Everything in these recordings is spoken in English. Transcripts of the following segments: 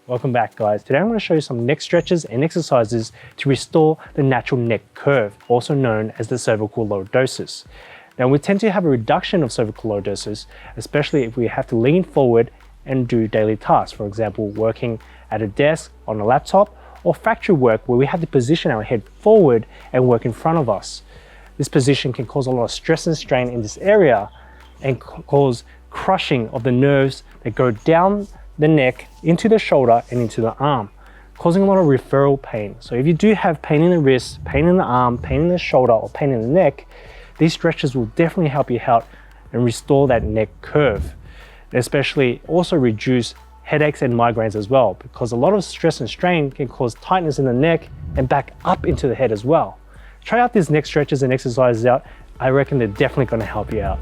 Welcome back, guys. Today I'm going to show you some neck stretches and exercises to restore the natural neck curve, also known as the cervical lordosis. Now, we tend to have a reduction of cervical lordosis, especially if we have to lean forward and do daily tasks. For example, working at a desk, on a laptop, or factory work where we have to position our head forward and work in front of us. This position can cause a lot of stress and strain in this area and cause crushing of the nerves that go down the neck into the shoulder and into the arm, causing a lot of referral pain. So if you do have pain in the wrist, pain in the arm, pain in the shoulder, or pain in the neck, these stretches will definitely help you out and restore that neck curve. And especially also reduce headaches and migraines as well, because a lot of stress and strain can cause tightness in the neck and back up into the head as well. Try out these neck stretches and exercises out. I reckon they're definitely going to help you out.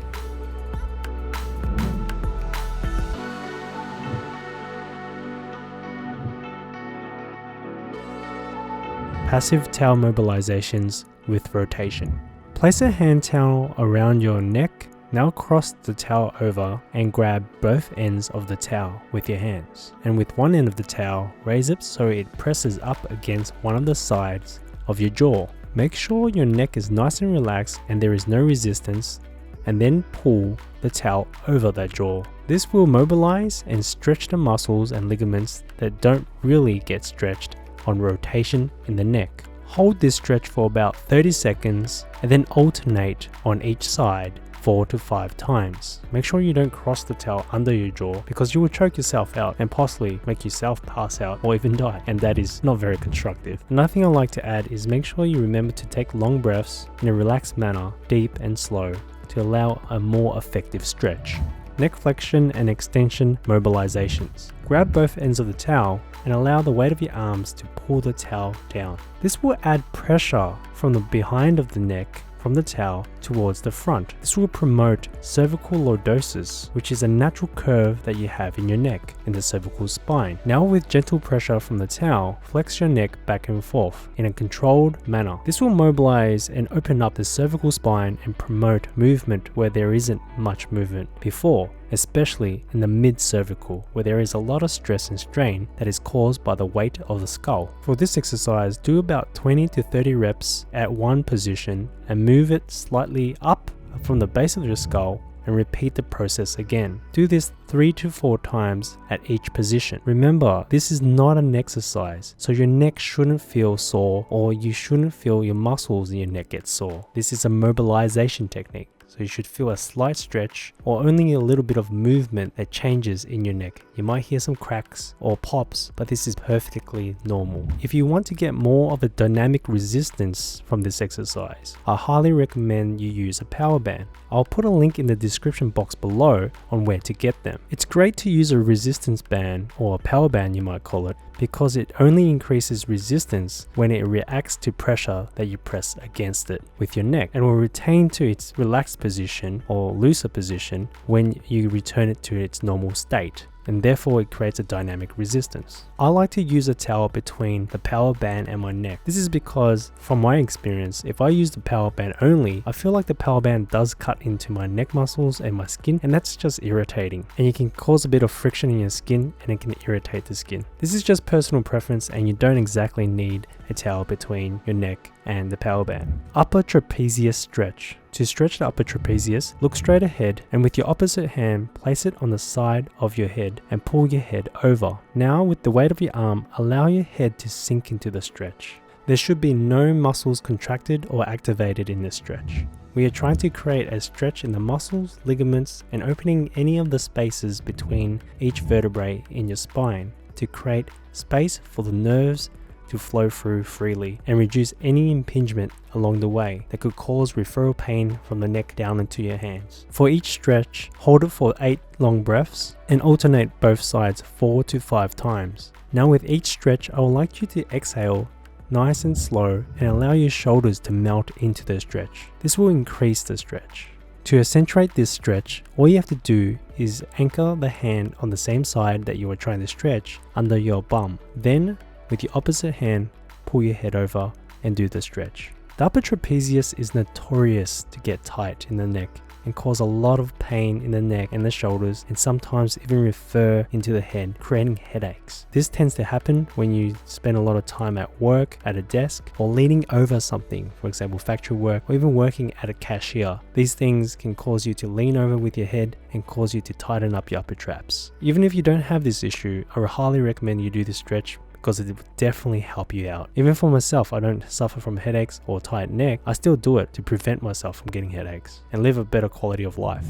Passive towel mobilizations with rotation. Place a hand towel around your neck. Now cross the towel over and grab both ends of the towel with your hands. And with one end of the towel, raise it so it presses up against one of the sides of your jaw. Make sure your neck is nice and relaxed and there is no resistance, and then pull the towel over that jaw. This will mobilize and stretch the muscles and ligaments that don't really get stretched on rotation in the neck. Hold this stretch for about 30 seconds and then alternate on each side 4 to 5 times. Make sure you don't cross the towel under your jaw because you will choke yourself out and possibly make yourself pass out or even die, and that is not very constructive. Another thing I like to add is make sure you remember to take long breaths in a relaxed manner, deep and slow, to allow a more effective stretch. Neck flexion and extension mobilizations. Grab both ends of the towel and allow the weight of your arms to pull the towel down. This will add pressure from the behind of the neck from the towel towards the front. This will promote cervical lordosis, which is a natural curve that you have in your neck in the cervical spine. Now with gentle pressure from the towel, flex your neck back and forth in a controlled manner. This will mobilize and open up the cervical spine and promote movement where there isn't much movement before, especially in the mid-cervical where there is a lot of stress and strain that is caused by the weight of the skull. For this exercise, do about 20 to 30 reps at one position and move it slightly up from the base of your skull and repeat the process again. Do this 3 to 4 times at each position. Remember, this is not an exercise, so your neck shouldn't feel sore or you shouldn't feel your muscles in your neck get sore. This is a mobilization technique. So you should feel a slight stretch or only a little bit of movement that changes in your neck. You might hear some cracks or pops, but this is perfectly normal. If you want to get more of a dynamic resistance from this exercise, I highly recommend you use a power band. I'll put a link in the description box below on where to get them. It's great to use a resistance band, or a power band you might call it, because it only increases resistance when it reacts to pressure that you press against it with your neck, and will retain to its relaxed position or looser position when you return it to its normal state, and therefore it creates a dynamic resistance. I like to use a towel between the power band and my neck. This is because, from my experience, if I use the power band only, I feel like the power band does cut into my neck muscles and my skin, and that's just irritating. And you can cause a bit of friction in your skin and it can irritate the skin. This is just personal preference and you don't exactly need a towel between your neck and the power band. Upper trapezius stretch. To stretch the upper trapezius, look straight ahead and with your opposite hand, place it on the side of your head and pull your head over. Now with the weight of your arm, allow your head to sink into the stretch. There should be no muscles contracted or activated in this stretch. We are trying to create a stretch in the muscles, ligaments, and opening any of the spaces between each vertebrae in your spine to create space for the nerves to flow through freely and reduce any impingement along the way that could cause referral pain from the neck down into your hands. For each stretch, hold it for 8 long breaths and alternate both sides 4 to 5 times. Now with each stretch, I would like you to exhale nice and slow and allow your shoulders to melt into the stretch. This will increase the stretch. To accentuate this stretch, all you have to do is anchor the hand on the same side that you are trying to stretch under your bum. Then with your opposite hand, pull your head over and do the stretch. The upper trapezius is notorious to get tight in the neck and cause a lot of pain in the neck and the shoulders, and sometimes even refer into the head, creating headaches. This tends to happen when you spend a lot of time at work, at a desk, or leaning over something, for example factory work, or even working at a cashier. These things can cause you to lean over with your head and cause you to tighten up your upper traps. Even if you don't have this issue, I would highly recommend you do this stretch because it will definitely help you out. Even for myself, I don't suffer from headaches or tight neck. I still do it to prevent myself from getting headaches and live a better quality of life.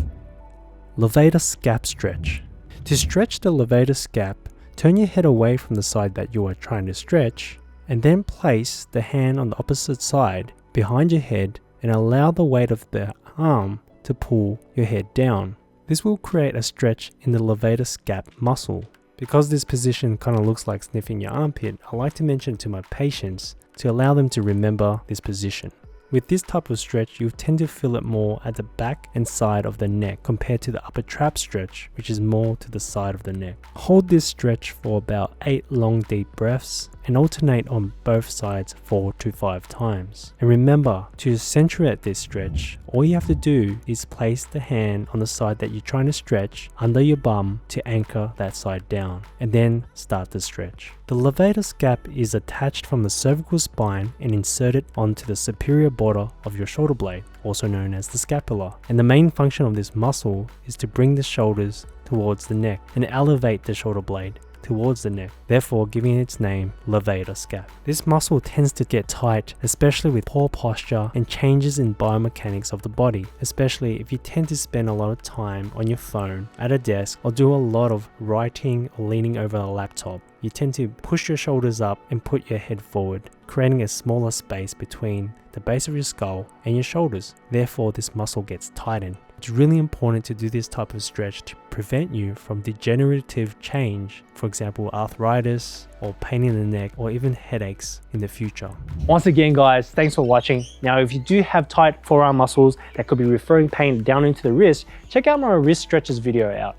Levator SCAP stretch. To stretch the Levator SCAP, turn your head away from the side that you are trying to stretch, and then place the hand on the opposite side behind your head and allow the weight of the arm to pull your head down. This will create a stretch in the Levator SCAP muscle. Because this position kind of looks like sniffing your armpit, I like to mention to my patients to allow them to remember this position. With this type of stretch, you tend to feel it more at the back and side of the neck compared to the upper trap stretch, which is more to the side of the neck. Hold this stretch for about 8 long deep breaths and alternate on both sides 4 to 5 times. And remember, to accentuate this stretch, all you have to do is place the hand on the side that you're trying to stretch under your bum to anchor that side down, and then start the stretch. The Levator SCAP is attached from the cervical spine and inserted onto the superior border of your shoulder blade, also known as the scapula. And the main function of this muscle is to bring the shoulders towards the neck and elevate the shoulder blade towards the neck, therefore giving its name Levator SCAP. This muscle tends to get tight, especially with poor posture and changes in biomechanics of the body, especially if you tend to spend a lot of time on your phone, at a desk, or do a lot of writing or leaning over a laptop. You tend to push your shoulders up and put your head forward, creating a smaller space between the base of your skull and your shoulders. Therefore, this muscle gets tightened. It's really important to do this type of stretch to prevent you from degenerative change, for example arthritis or pain in the neck or even headaches in the future. Once again guys, thanks for watching. Now if you do have tight forearm muscles that could be referring pain down into the wrist, check out my wrist stretches video out.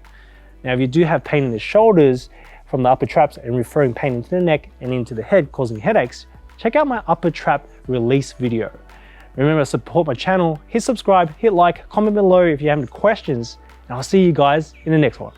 Now if you do have pain in the shoulders from the upper traps and referring pain into the neck and into the head causing headaches, check out my upper trap release video. Remember to support my channel, hit subscribe, hit like, comment below if you have any questions, and I'll see you guys in the next one.